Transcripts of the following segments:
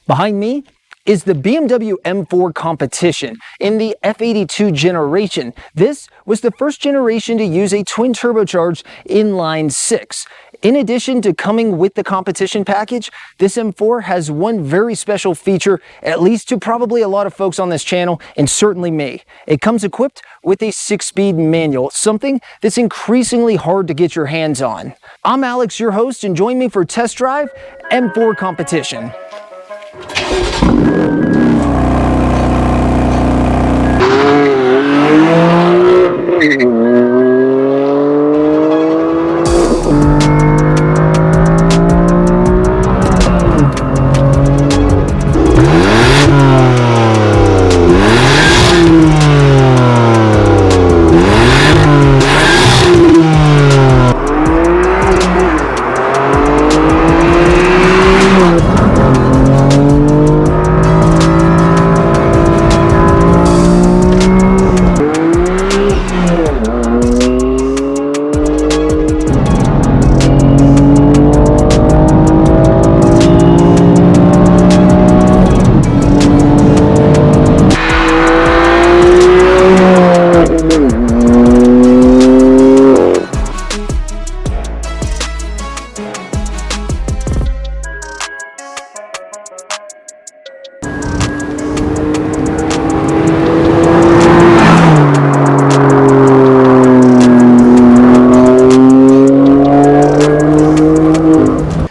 Behind me is the BMW M4 Competition in the F82 generation. This was the first generation to use a twin turbocharged inline 6. In addition to coming with the competition package, this M4 has one very special feature, at least to probably a lot of folks on this channel, and certainly me. It comes equipped with a 6-speed manual, something that's increasingly hard to get your hands on. I'm Alex, your host, and join me for Test Drive M4 Competition.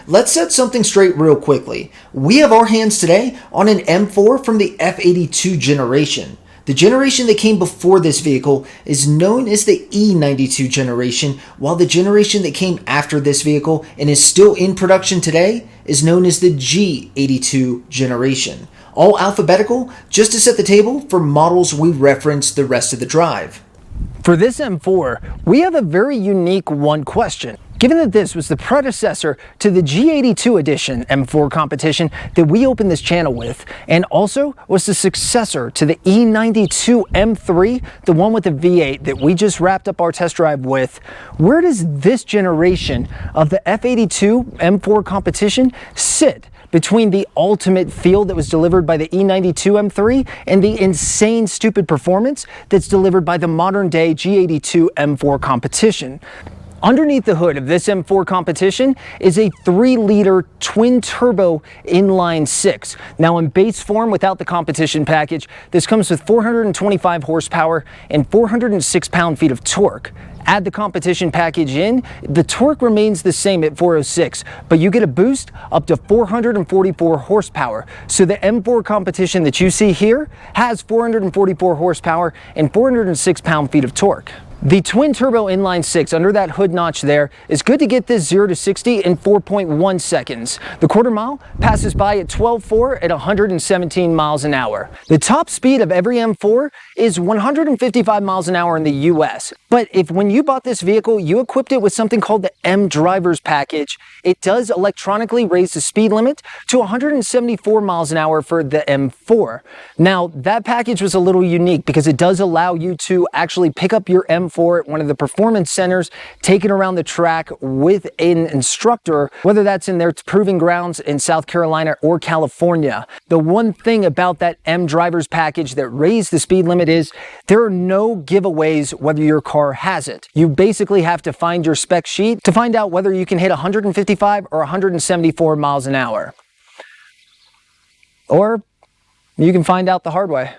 Let's set something straight real quickly. We have our hands today on an M4 from the F82 generation. The generation that came before this vehicle is known as the E92 generation, while the generation that came after this vehicle and is still in production today is known as the G82 generation. All alphabetical, just to set the table for models we reference the rest of the drive. For this M4, we have a very unique one question. Given that this was the predecessor to the G82 edition M4 Competition that we opened this channel with, and also was the successor to the E92 M3, the one with the V8 that we just wrapped up our test drive with, where does this generation of the F82 M4 Competition sit between the ultimate feel that was delivered by the E92 M3 and the insane stupid performance that's delivered by the modern day G82 M4 Competition? Underneath the hood of this M4 Competition is a 3-liter twin-turbo inline 6. Now in base form without the competition package, this comes with 425 horsepower and 406 pound-feet of torque. Add the competition package in, the torque remains the same at 406, but you get a boost up to 444 horsepower. So the M4 Competition that you see here has 444 horsepower and 406 pound-feet of torque. The twin-turbo inline 6 under that hood notch there is good to get this 0 to 60 in 4.1 seconds. The quarter mile passes by at 12.4 at 117 miles an hour. The top speed of every M4 is 155 miles an hour in the US. But if when you bought this vehicle, you equipped it with something called the M Drivers package, it does electronically raise the speed limit to 174 miles an hour for the M4. Now, that package was a little unique because it does allow you to actually pick up your M4 at one of the performance centers, take it around the track with an instructor, whether that's in their proving grounds in South Carolina or California. The one thing about that M Drivers package that raised the speed limit is there are no giveaways whether your car has it. You basically have to find your spec sheet to find out whether you can hit 155 or 174 miles an hour. Or you can find out the hard way.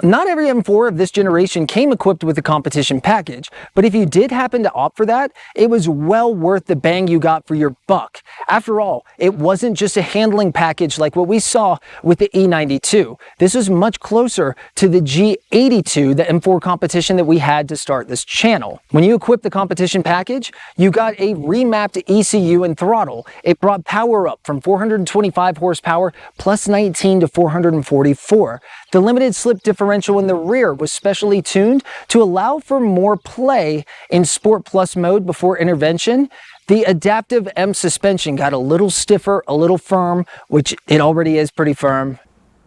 Not every M4 of this generation came equipped with a competition package, but if you did happen to opt for that, it was well worth the bang you got for your buck. After all, it wasn't just a handling package like what we saw with the E92. This was much closer to the G82, the M4 Competition that we had to start this channel. When you equipped the competition package, you got a remapped ECU and throttle. It brought power up from 425 horsepower plus 19 to 444. The limited slip differential in the rear was specially tuned to allow for more play in Sport Plus mode before intervention. The adaptive M suspension got a little stiffer, a little firm, which it already is pretty firm.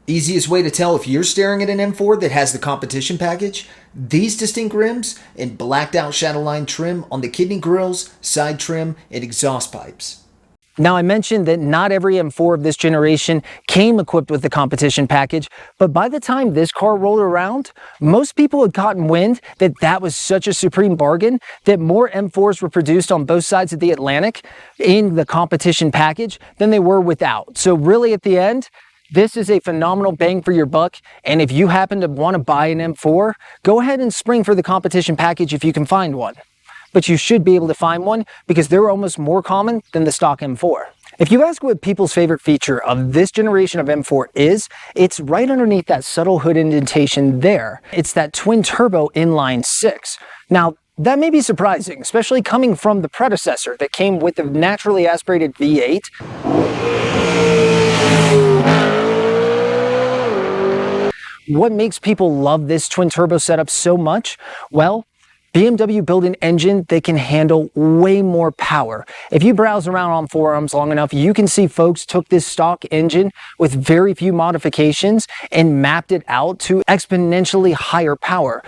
Easiest way to tell if you're staring at an M4 that has the competition package, these distinct rims and blacked out shadowline trim on the kidney grills, side trim, and exhaust pipes. Now, I mentioned that not every M4 of this generation came equipped with the competition package, but by the time this car rolled around, most people had gotten wind that that was such a supreme bargain that more M4s were produced on both sides of the Atlantic in the competition package than they were without. So really at the end, this is a phenomenal bang for your buck, and if you happen to want to buy an M4, go ahead and spring for the competition package if you can find one. But you should be able to find one because they're almost more common than the stock M4. If you ask what people's favorite feature of this generation of M4 is, it's right underneath that subtle hood indentation there. It's that twin turbo inline 6. Now, that may be surprising, especially coming from the predecessor that came with the naturally aspirated V8. What makes people love this twin turbo setup so much? Well, BMW built an engine that can handle way more power. If you browse around on forums long enough, you can see folks took this stock engine with very few modifications and mapped it out to exponentially higher power.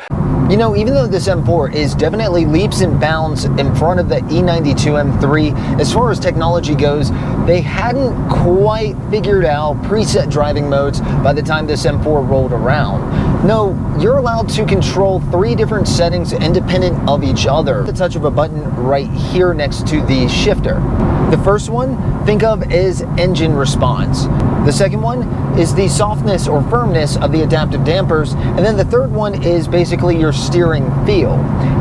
You know, even though this M4 is definitely leaps and bounds in front of the E92 M3, as far as technology goes, they hadn't quite figured out preset driving modes by the time this M4 rolled around. No, you're allowed to control 3 different settings independent of each other at the touch of a button right here next to the shifter. The first one, think of as engine response. The second one is the softness or firmness of the adaptive dampers, and then the third one is basically your steering feel.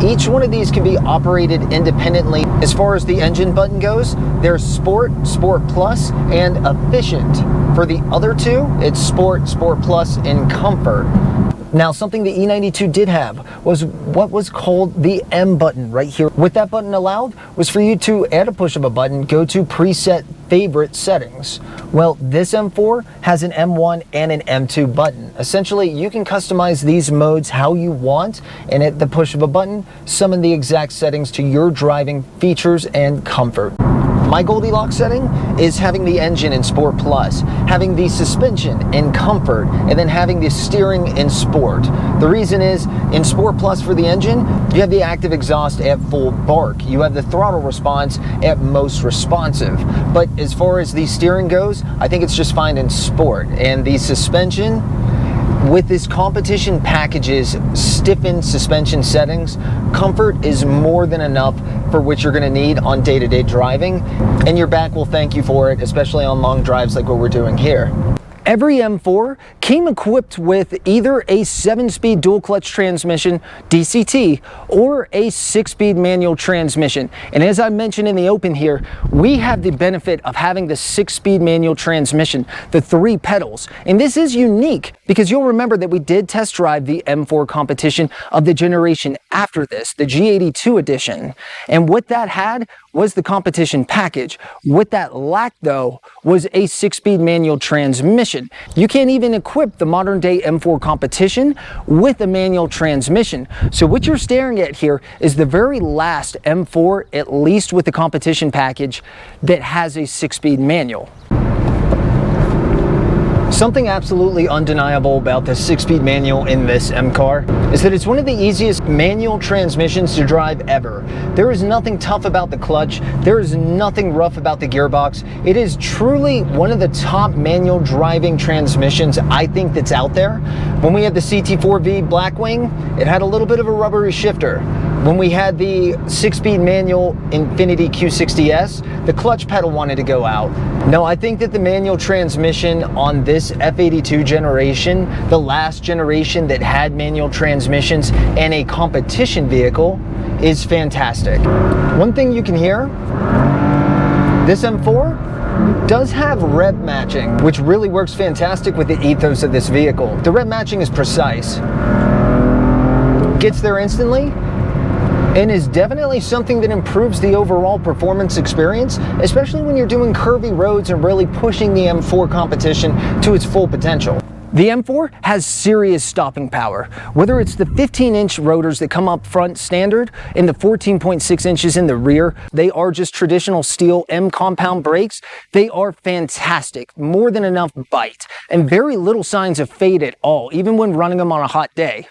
Each one of these can be operated independently. As far as the engine button goes, there's Sport, Sport Plus, and Efficient. For the other two, it's Sport, Sport Plus, and Comfort. Now, something the E92 did have was what was called the M button right here. What that button allowed was for you to, at a push of a button, go to preset favorite settings. Well, this M4 has an M1 and an M2 button. Essentially, you can customize these modes how you want, and at the push of a button, summon the exact settings to your driving features and comfort. My Goldilocks setting is having the engine in Sport Plus, having the suspension in Comfort, and then having the steering in Sport. The reason is, in Sport Plus for the engine, you have the active exhaust at full bark. You have the throttle response at most responsive. But as far as the steering goes, I think it's just fine in Sport. And the suspension, with this competition package's stiffened suspension settings, comfort is more than enough for what you're going to need on day-to-day driving, and your back will thank you for it, especially on long drives like what we're doing here. Every M4 came equipped with either a 7-speed dual clutch transmission, DCT, or a 6-speed manual transmission. And as I mentioned in the open here, we have the benefit of having the 6-speed manual transmission, the 3 pedals. And this is unique because you'll remember that we did test drive the M4 Competition of the generation after this, the G82 edition. And what that had was the competition package. What that lacked, though, was a 6-speed manual transmission. You can't even equip the modern day M4 Competition with a manual transmission. So what you're staring at here is the very last M4, at least with the competition package, that has a 6-speed manual. Something absolutely undeniable about the 6-speed manual in this M car is that it's one of the easiest manual transmissions to drive ever. There is nothing tough about the clutch. There is nothing rough about the gearbox. It is truly one of the top manual driving transmissions I think that's out there. When we had the CT4V Blackwing, it had a little bit of a rubbery shifter. When we had the 6-speed manual Infiniti Q60S, the clutch pedal wanted to go out. No, I think that the manual transmission on this F82 generation, the last generation that had manual transmissions and a competition vehicle, is fantastic. One thing you can hear, this M4 does have rev matching, which really works fantastic with the ethos of this vehicle. The rev matching is precise, gets there instantly, and is definitely something that improves the overall performance experience, especially when you're doing curvy roads and really pushing the M4 Competition to its full potential. The M4 has serious stopping power. Whether it's the 15-inch rotors that come up front standard and the 14.6 inches in the rear, they are just traditional steel M compound brakes. They are fantastic, more than enough bite, and very little signs of fade at all, even when running them on a hot day.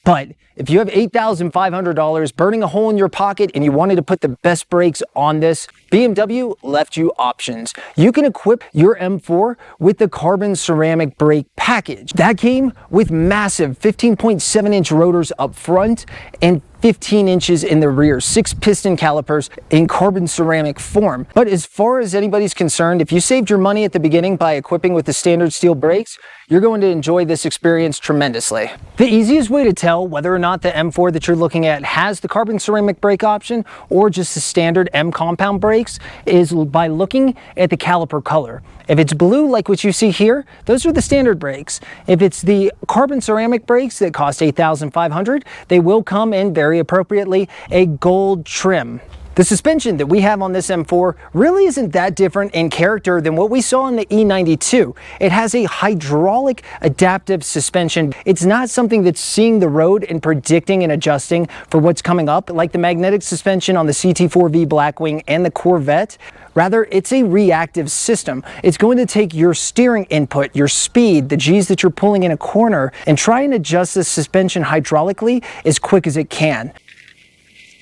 But if you have $8,500 burning a hole in your pocket and you wanted to put the best brakes on this, BMW left you options. You can equip your M4 with the carbon ceramic brake package. That came with massive 15.7-inch rotors up front and 15 inches in the rear, 6 piston calipers in carbon ceramic form. But as far as anybody's concerned, if you saved your money at the beginning by equipping with the standard steel brakes, you're going to enjoy this experience tremendously. The easiest way to tell whether or not the M4 that you're looking at has the carbon ceramic brake option or just the standard M compound brakes is by looking at the caliper color. If it's blue, like what you see here, those are the standard brakes. If it's the carbon ceramic brakes that cost $8,500, they will come in very appropriately a gold trim. The suspension that we have on this M4 really isn't that different in character than what we saw in the E92. It has a hydraulic adaptive suspension. It's not something that's seeing the road and predicting and adjusting for what's coming up like the magnetic suspension on the CT4V Blackwing and the Corvette. Rather, it's a reactive system. It's going to take your steering input, your speed, the G's that you're pulling in a corner, and try and adjust the suspension hydraulically as quick as it can.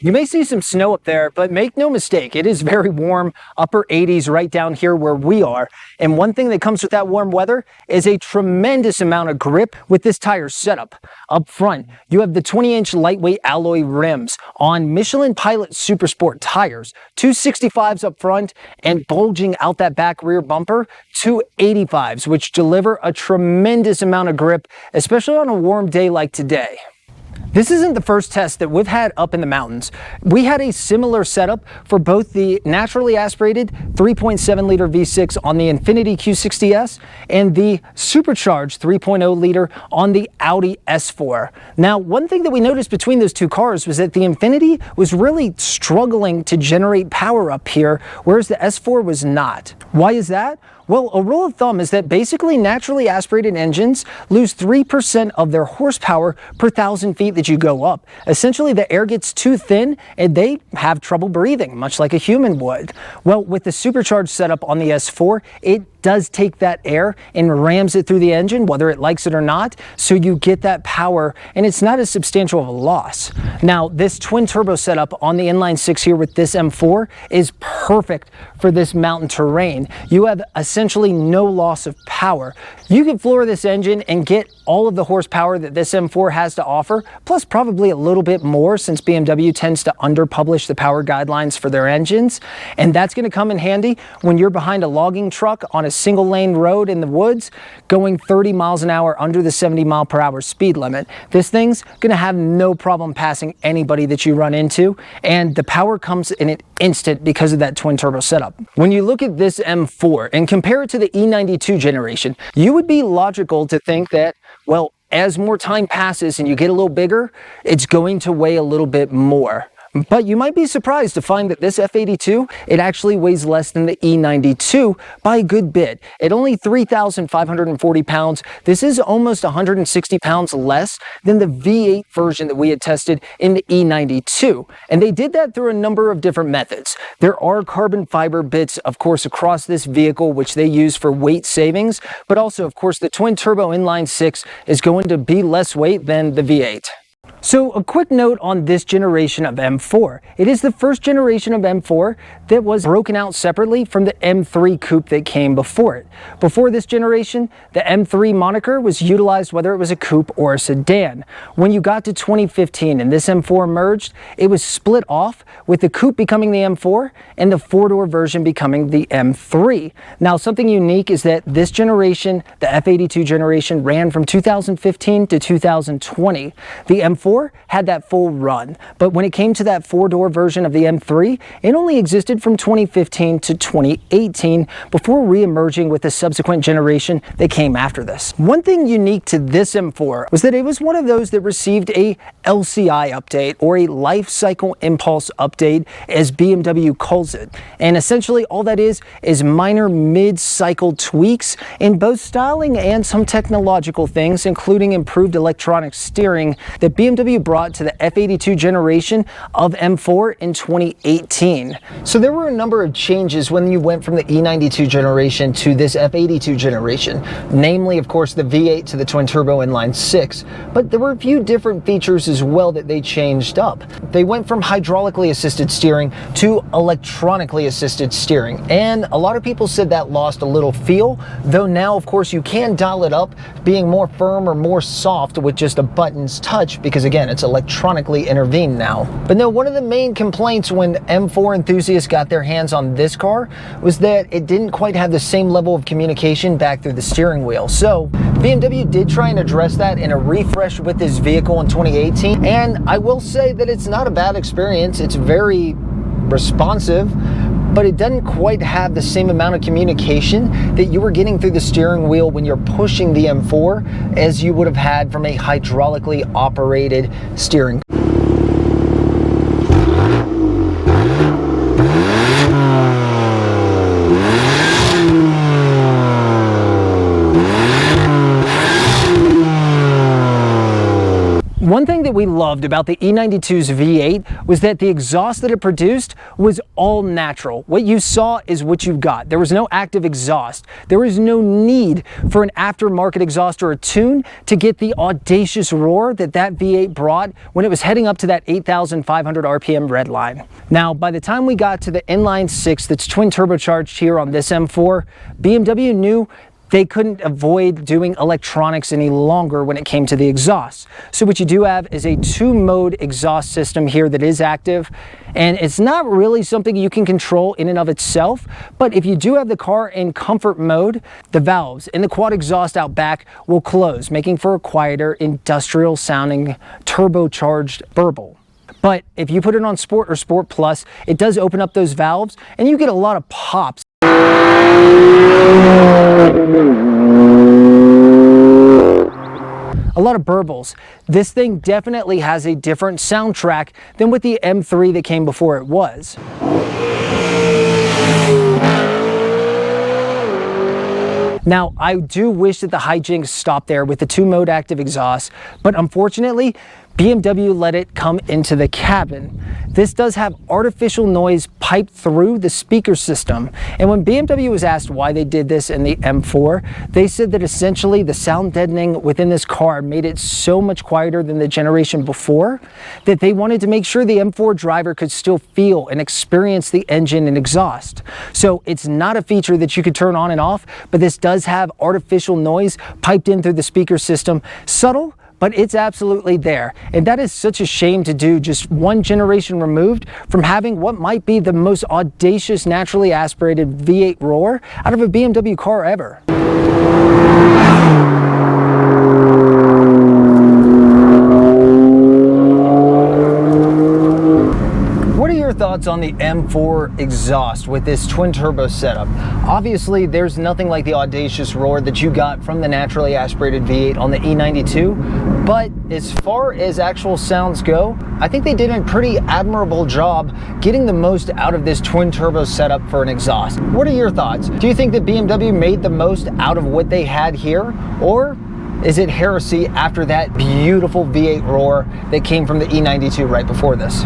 You may see some snow up there, but make no mistake, it is very warm, upper 80s right down here where we are. And one thing that comes with that warm weather is a tremendous amount of grip with this tire setup. Up front, you have the 20-inch lightweight alloy rims on Michelin Pilot Supersport tires, 265s up front, and bulging out that back rear bumper, 285s, which deliver a tremendous amount of grip, especially on a warm day like today. This isn't the first test that we've had up in the mountains. We had a similar setup for both the naturally aspirated 3.7 liter V6 on the Infiniti Q60S and the supercharged 3.0 liter on the Audi S4. Now, one thing that we noticed between those two cars was that the Infiniti was really struggling to generate power up here, whereas the S4 was not. Why is that? Well, a rule of thumb is that basically naturally aspirated engines lose 3% of their horsepower per 1,000 feet that you go up. Essentially, the air gets too thin and they have trouble breathing, much like a human would. Well, with the supercharged setup on the S4, it does take that air and rams it through the engine, whether it likes it or not, so you get that power, and it's not as substantial of a loss. Now, this twin turbo setup on the inline 6 here with this M4 is perfect for this mountain terrain. You have essentially no loss of power. You can floor this engine and get all of the horsepower that this M4 has to offer, plus probably a little bit more since BMW tends to underpublish the power guidelines for their engines. And that's going to come in handy when you're behind a logging truck on a single lane road in the woods going 30 miles an hour under the 70 mile per hour speed limit. This thing's going to have no problem passing anybody that you run into, and the power comes in an instant because of that twin turbo setup. When you look at this M4 and compare it to the E92 generation, you would be logical to think that, well, as more time passes and you get a little bigger, it's going to weigh a little bit more. But you might be surprised to find that this F82, it actually weighs less than the E92 by a good bit. At only 3,540 pounds, this is almost 160 pounds less than the V8 version that we had tested in the E92. And they did that through a number of different methods. There are carbon fiber bits, of course, across this vehicle, which they use for weight savings, but also, of course, the twin turbo inline 6 is going to be less weight than the V8. So a quick note on this generation of M4. It is the first generation of M4 that was broken out separately from the M3 coupe that came before it. Before this generation, the M3 moniker was utilized whether it was a coupe or a sedan. When you got to 2015 and this M4 merged, it was split off with the coupe becoming the M4 and the four-door version becoming the M3. Now, something unique is that this generation, the F82 generation, ran from 2015 to 2020. The M4 had that full run, but when it came to that four-door version of the M3, it only existed from 2015 to 2018 before re-emerging with the subsequent generation that came after this. One thing unique to this M4 was that it was one of those that received a LCI update, or a life cycle impulse update, as BMW calls it. And essentially all that is minor mid-cycle tweaks in both styling and some technological things, including improved electronic steering that BMW BMW brought to the F82 generation of M4 in 2018. So there were a number of changes when you went from the E92 generation to this F82 generation, namely, of course, the V8 to the twin-turbo inline 6, but there were a few different features as well that they changed up. They went from hydraulically assisted steering to electronically assisted steering, and a lot of people said that lost a little feel, though now, of course, you can dial it up, being more firm or more soft with just a button's touch, because again, it's electronically intervened now. But no, one of the main complaints when M4 enthusiasts got their hands on this car was that it didn't quite have the same level of communication back through the steering wheel. So BMW did try and address that in a refresh with this vehicle in 2018, and I will say that it's not a bad experience. It's very responsive, but it doesn't quite have the same amount of communication that you were getting through the steering wheel when you're pushing the M4 as you would have had from a hydraulically operated steering. One thing that we loved about the E92's V8 was that the exhaust that it produced was all natural. What you saw is what you got. There was no active exhaust. There was no need for an aftermarket exhaust or a tune to get the audacious roar that that V8 brought when it was heading up to that 8,500 RPM red line. Now, by the time we got to the inline 6 that's twin turbocharged here on this M4, BMW knew they couldn't avoid doing electronics any longer when it came to the exhaust. So what you do have is a 2-mode exhaust system here that is active, and it's not really something you can control in and of itself, but if you do have the car in comfort mode, the valves in the quad exhaust out back will close, making for a quieter, industrial sounding, turbocharged burble. But if you put it on Sport or Sport Plus, it does open up those valves and you get a lot of pops. A lot of burbles. This thing definitely has a different soundtrack than with the M3 that came before it was. Now, I do wish that the hijinks stopped there with the 2-mode active exhaust, but unfortunately, BMW let it come into the cabin. This does have artificial noise piped through the speaker system. And when BMW was asked why they did this in the M4, they said that essentially the sound deadening within this car made it so much quieter than the generation before that they wanted to make sure the M4 driver could still feel and experience the engine and exhaust. So it's not a feature that you could turn on and off, but this does have artificial noise piped in through the speaker system. Subtle, but it's absolutely there. And that is such a shame to do just one generation removed from having what might be the most audacious naturally aspirated V8 roar out of a BMW car ever. Thoughts on the M4 exhaust with this twin turbo setup? Obviously, there's nothing like the audacious roar that you got from the naturally aspirated V8 on the E92, but as far as actual sounds go, I think they did a pretty admirable job getting the most out of this twin turbo setup for an exhaust. What are your thoughts? Do you think that BMW made the most out of what they had here, or is it heresy after that beautiful V8 roar that came from the E92 right before this?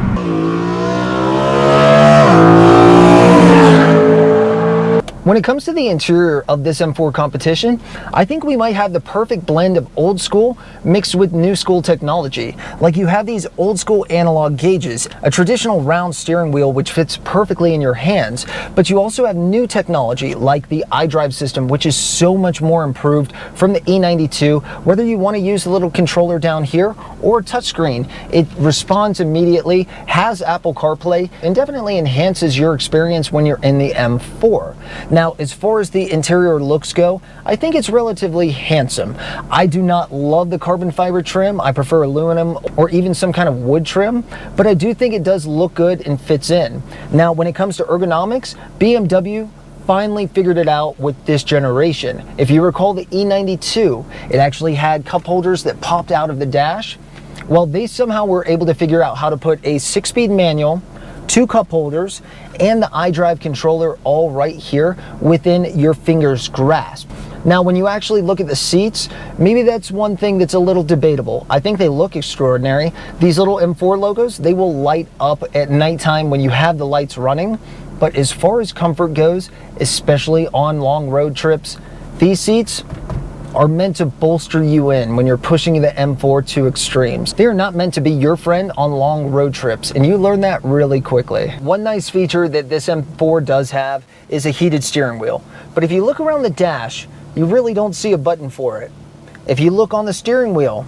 When it comes to the interior of this M4 Competition, I think we might have the perfect blend of old school mixed with new school technology. Like you have these old school analog gauges, a traditional round steering wheel which fits perfectly in your hands, but you also have new technology like the iDrive system, which is so much more improved from the E92. Whether you want to use the little controller down here or a touchscreen, it responds immediately, has Apple CarPlay, and definitely enhances your experience when you're in the M4. Now, as far as the interior looks go, I think it's relatively handsome. I do not love the carbon fiber trim. I prefer aluminum or even some kind of wood trim, but I do think it does look good and fits in. Now, when it comes to ergonomics, BMW finally figured it out with this generation. If you recall the E92, it actually had cup holders that popped out of the dash. Well, they somehow were able to figure out how to put a 6-speed manual, 2 cup holders, and the iDrive controller all right here within your finger's grasp. Now, when you actually look at the seats, maybe that's one thing that's a little debatable. I think they look extraordinary. These little M4 logos, they will light up at nighttime when you have the lights running. But as far as comfort goes, especially on long road trips, these seats are meant to bolster you in when you're pushing the M4 to extremes. They are not meant to be your friend on long road trips, and you learn that really quickly. One nice feature that this M4 does have is a heated steering wheel. But if you look around the dash, you really don't see a button for it. If you look on the steering wheel,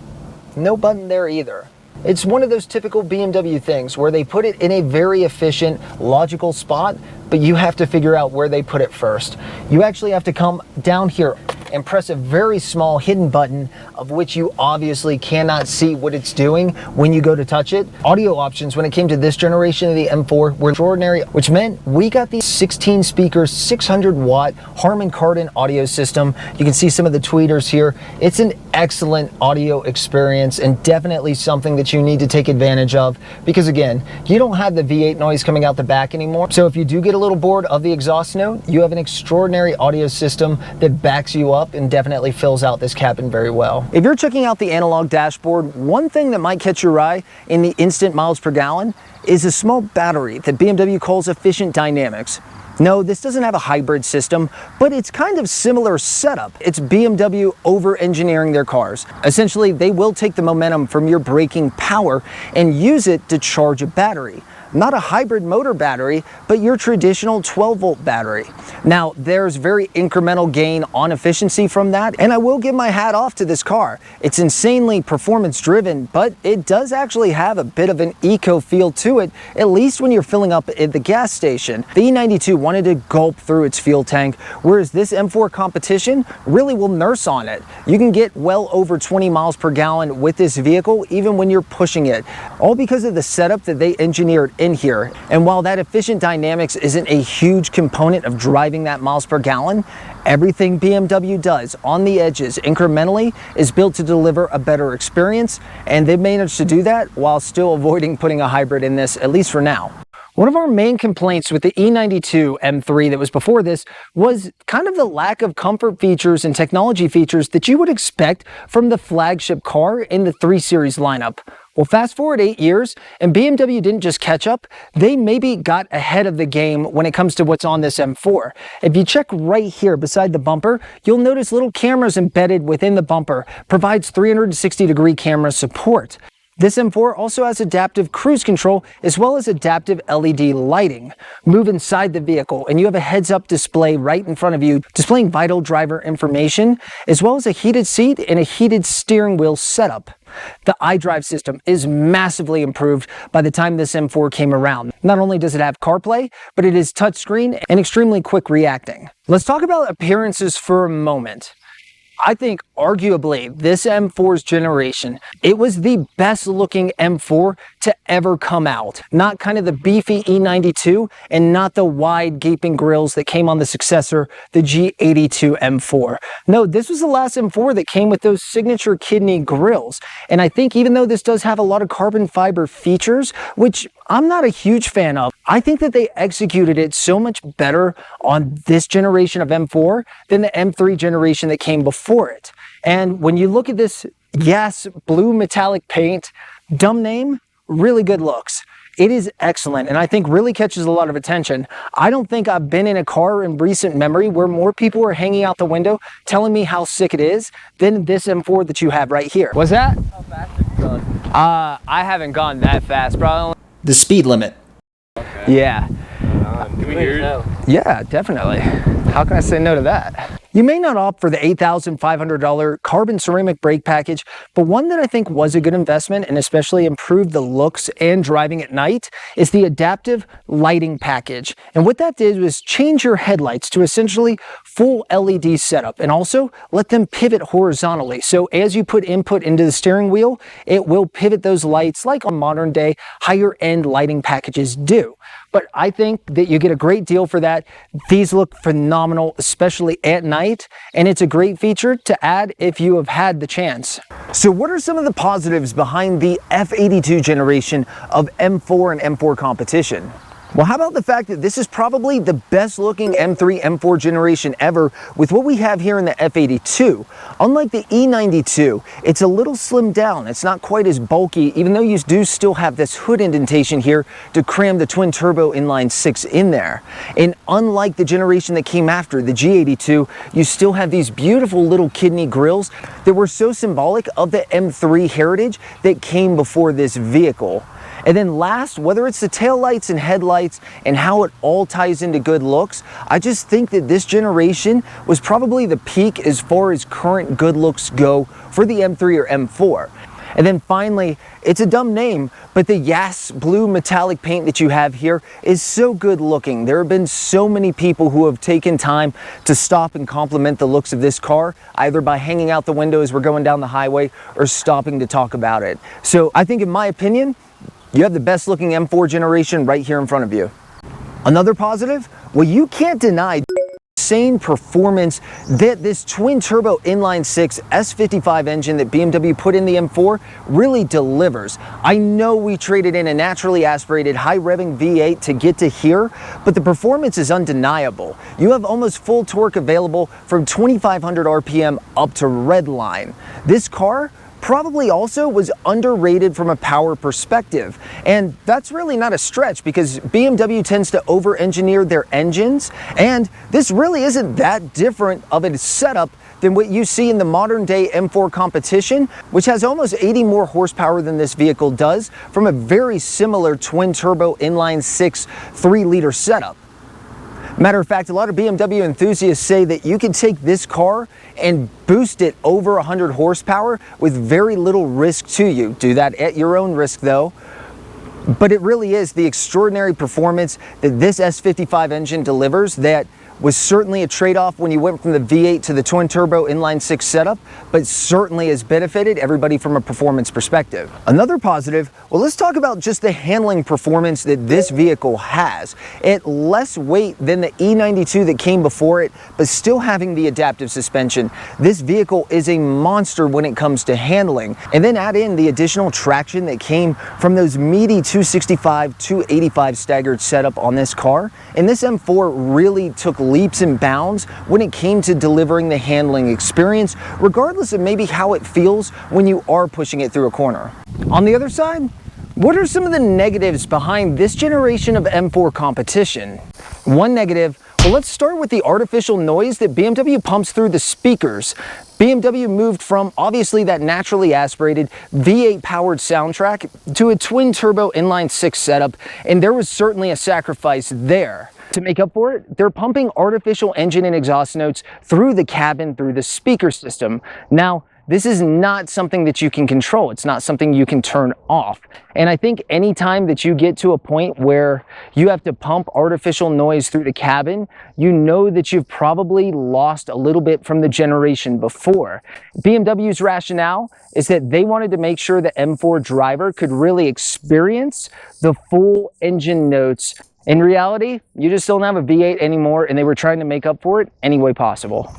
no button there either. It's one of those typical BMW things where they put it in a very efficient, logical spot, but you have to figure out where they put it first. You actually have to come down here and press a very small hidden button, of which you obviously cannot see what it's doing when you go to touch it. Audio options when it came to this generation of the M4 were extraordinary, which meant we got the 16 speaker, 600 watt Harman Kardon audio system. You can see some of the tweeters here. It's an excellent audio experience and definitely something that you need to take advantage of, because again, you don't have the V8 noise coming out the back anymore. So if you do get a little bored of the exhaust note, you have an extraordinary audio system that backs you up and definitely fills out this cabin very well. If you're checking out the analog dashboard, one thing that might catch your eye in the instant miles per gallon is a small battery that BMW calls EfficientDynamics. No, this doesn't have a hybrid system, but it's kind of similar setup. It's BMW over-engineering their cars. Essentially, they will take the momentum from your braking power and use it to charge a battery. Not a hybrid motor battery, but your traditional 12-volt battery. Now, there's very incremental gain on efficiency from that, and I will give my hat off to this car. It's insanely performance-driven, but it does actually have a bit of an eco feel to it, at least when you're filling up at the gas station. The E92 wanted to gulp through its fuel tank, whereas this M4 Competition really will nurse on it. You can get well over 20 miles per gallon with this vehicle, even when you're pushing it, all because of the setup that they engineered in here. And while that EfficientDynamics isn't a huge component of driving that miles per gallon, everything BMW does on the edges incrementally is built to deliver a better experience, and they've managed to do that while still avoiding putting a hybrid in this, at least for now. One of our main complaints with the E92 M3 that was before this was kind of the lack of comfort features and technology features that you would expect from the flagship car in the 3 Series lineup. Well, fast forward 8 years, and BMW didn't just catch up, they maybe got ahead of the game when it comes to what's on this M4. If you check right here beside the bumper, you'll notice little cameras embedded within the bumper, provides 360-degree camera support. This M4 also has adaptive cruise control as well as adaptive LED lighting. Move inside the vehicle and you have a heads-up display right in front of you displaying vital driver information, as well as a heated seat and a heated steering wheel setup. The iDrive system is massively improved by the time this M4 came around. Not only does it have CarPlay, but it is touchscreen and extremely quick reacting. Let's talk about appearances for a moment. I think arguably this M4's generation, it was the best looking M4 to ever come out. Not kind of the beefy E92 and not the wide gaping grills that came on the successor, the G82 M4. No, this was the last M4 that came with those signature kidney grills. And I think even though this does have a lot of carbon fiber features, which I'm not a huge fan of, I think that they executed it so much better on this generation of M4 than the M3 generation that came before it. And when you look at this, yes, blue metallic paint, dumb name, really good looks. It is excellent and I think really catches a lot of attention. I don't think I've been in a car in recent memory where more people are hanging out the window telling me how sick it is than this M4 that you have right here. What's that? How fast have you gone? I haven't gone that fast, bro. The speed limit. Okay. Yeah. Can we hear it? Yeah, definitely. How can I say no to that? You may not opt for the $8,500 carbon ceramic brake package, but one that I think was a good investment and especially improved the looks and driving at night is the adaptive lighting package. And what that did was change your headlights to essentially full LED setup and also let them pivot horizontally. So as you put input into the steering wheel, it will pivot those lights like on modern day higher end lighting packages do. But I think that you get a great deal for that. These look phenomenal, especially at night, and it's a great feature to add if you have had the chance. So what are some of the positives behind the F82 generation of M4 and M4 Competition? Well, how about the fact that this is probably the best looking M3 M4 generation ever with what we have here in the F82. Unlike the E92, it's a little slimmed down. It's not quite as bulky, even though you do still have this hood indentation here to cram the twin turbo inline 6 in there. And unlike the generation that came after, the G82, you still have these beautiful little kidney grills that were so symbolic of the M3 heritage that came before this vehicle. And then last, whether it's the taillights and headlights and how it all ties into good looks, I just think that this generation was probably the peak as far as current good looks go for the M3 or M4. And then finally, it's a dumb name, but the Yas blue metallic paint that you have here is so good looking. There have been so many people who have taken time to stop and compliment the looks of this car, either by hanging out the window as we're going down the highway or stopping to talk about it. So I think, in my opinion, you have the best looking M4 generation right here in front of you. Another positive? Well, you can't deny the insane performance that this twin turbo inline 6 S55 engine that BMW put in the M4 really delivers. I know we traded in a naturally aspirated high revving V8 to get to here, but the performance is undeniable. You have almost full torque available from 2,500 RPM up to redline. This car probably also was underrated from a power perspective. And that's really not a stretch because BMW tends to over-engineer their engines, and this really isn't that different of a setup than what you see in the modern day M4 Competition, which has almost 80 more horsepower than this vehicle does from a very similar twin turbo inline 6 3-liter setup. Matter of fact, a lot of BMW enthusiasts say that you can take this car and boost it over 100 horsepower with very little risk to you. Do that at your own risk though. But it really is the extraordinary performance that this S55 engine delivers that was certainly a trade-off when you went from the V8 to the twin turbo inline 6 setup, but certainly has benefited everybody from a performance perspective. Another positive, well, let's talk about just the handling performance that this vehicle has. At less weight than the E92 that came before it, but still having the adaptive suspension, this vehicle is a monster when it comes to handling. And then add in the additional traction that came from those meaty 265, 285 staggered setup on this car, and this M4 really took leaps and bounds when it came to delivering the handling experience, regardless of maybe how it feels when you are pushing it through a corner. On the other side, what are some of the negatives behind this generation of M4 Competition? One negative, well, let's start with the artificial noise that BMW pumps through the speakers. BMW moved from obviously that naturally aspirated V8 powered soundtrack to a twin turbo inline 6 setup, and there was certainly a sacrifice there. To make up for it, they're pumping artificial engine and exhaust notes through the cabin, through the speaker system. Now, this is not something that you can control. It's not something you can turn off. And I think anytime that you get to a point where you have to pump artificial noise through the cabin, you know that you've probably lost a little bit from the generation before. BMW's rationale is that they wanted to make sure the M4 driver could really experience the full engine notes. In reality, you just don't have a V8 anymore, and they were trying to make up for it any way possible.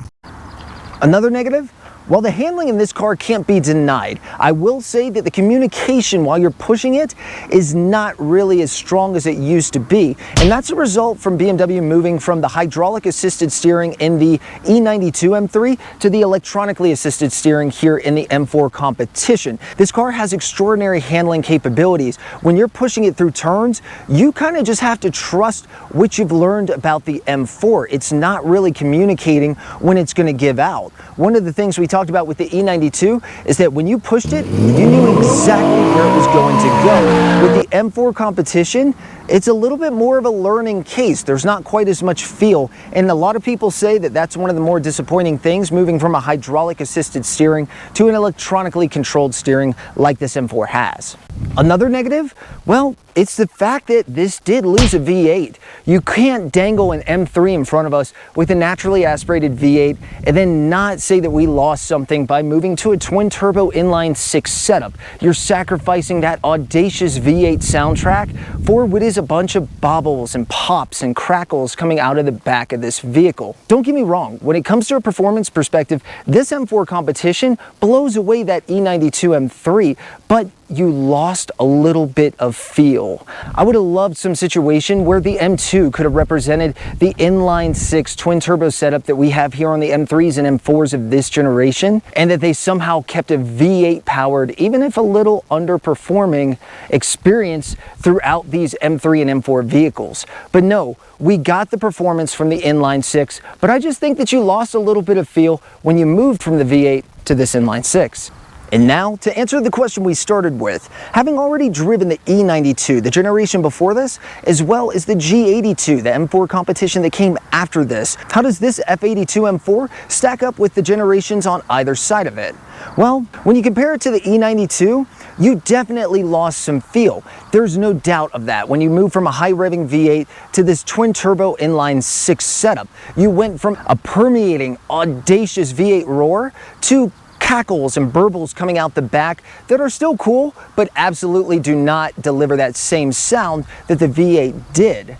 Another negative? While the handling in this car can't be denied, I will say that the communication while you're pushing it is not really as strong as it used to be. And that's a result from BMW moving from the hydraulic assisted steering in the E92 M3 to the electronically assisted steering here in the M4 Competition. This car has extraordinary handling capabilities. When you're pushing it through turns, you kind of just have to trust what you've learned about the M4. It's not really communicating when it's going to give out. One of the things we talked about with the E92 is that when you pushed it, you knew exactly where it was going to go. With the M4 Competition, it's a little bit more of a learning case. There's not quite as much feel, and a lot of people say that that's one of the more disappointing things, moving from a hydraulic assisted steering to an electronically controlled steering like this M4 has. Another negative? Well, it's the fact that this did lose a V8. You can't dangle an M3 in front of us with a naturally aspirated V8 and then not say that we lost something by moving to a twin turbo inline 6 setup. You're sacrificing that audacious V8 soundtrack for what is a bunch of bobbles and pops and crackles coming out of the back of this vehicle. Don't get me wrong, when it comes to a performance perspective, this M4 Competition blows away that E92 M3, but you lost a little bit of feel. I would have loved some situation where the M2 could have represented the inline 6 twin turbo setup that we have here on the M3s and M4s of this generation, and that they somehow kept a V8 powered, even if a little underperforming experience throughout these M3 and M4 vehicles. But no, we got the performance from the inline 6, but I just think that you lost a little bit of feel when you moved from the V8 to this inline 6. And now, to answer the question we started with, having already driven the E92, the generation before this, as well as the G82, the M4 Competition that came after this, how does this F82 M4 stack up with the generations on either side of it? Well, when you compare it to the E92, you definitely lost some feel. There's no doubt of that. When you move from a high revving V8 to this twin turbo inline 6 setup, you went from a permeating, audacious V8 roar to cackles and burbles coming out the back that are still cool, but absolutely do not deliver that same sound that the V8 did.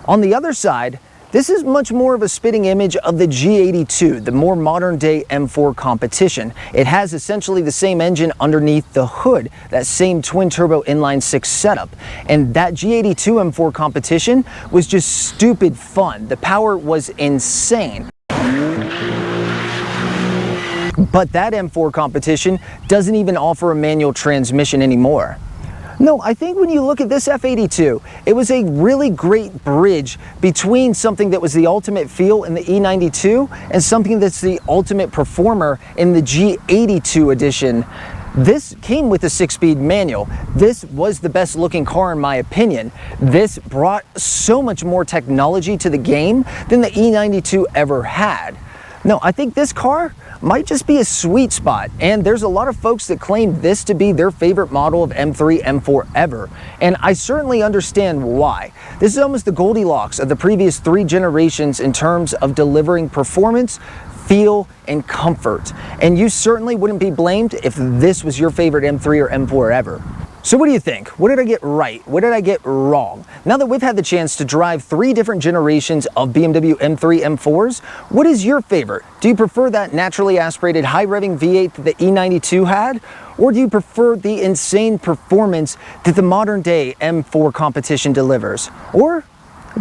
On the other side, this is much more of a spitting image of the G82, the more modern day M4 Competition. It has essentially the same engine underneath the hood, that same twin turbo inline 6 setup. And that G82 M4 Competition was just stupid fun. The power was insane. But that M4 Competition doesn't even offer a manual transmission anymore. No, I think when you look at this F82, it was a really great bridge between something that was the ultimate feel in the E92 and something that's the ultimate performer in the G82 edition. This came with a 6-speed manual. This was the best looking car in my opinion. This brought so much more technology to the game than the E92 ever had. No, I think this car might just be a sweet spot, and there's a lot of folks that claim this to be their favorite model of M3, M4 ever, and I certainly understand why. This is almost the Goldilocks of the previous 3 generations in terms of delivering performance, feel, and comfort, and you certainly wouldn't be blamed if this was your favorite M3 or M4 ever. So what do you think? What did I get right? What did I get wrong? Now that we've had the chance to drive 3 different generations of BMW M3 M4s, what is your favorite? Do you prefer that naturally aspirated high revving V8 that the E92 had? Or do you prefer the insane performance that the modern day M4 Competition delivers? Or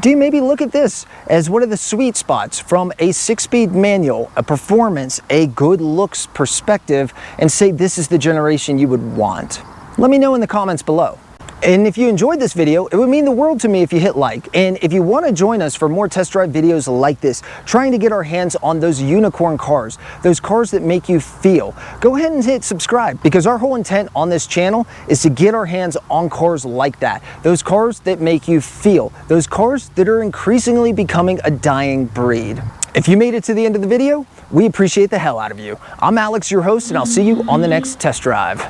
do you maybe look at this as one of the sweet spots from a 6-speed manual, a performance, a good looks perspective, and say this is the generation you would want? Let me know in the comments below. And if you enjoyed this video, it would mean the world to me if you hit like. And if you want to join us for more test drive videos like this, trying to get our hands on those unicorn cars, those cars that make you feel, go ahead and hit subscribe, because our whole intent on this channel is to get our hands on cars like that. Those cars that make you feel, those cars that are increasingly becoming a dying breed. If you made it to the end of the video, we appreciate the hell out of you. I'm Alex, your host, and I'll see you on the next test drive.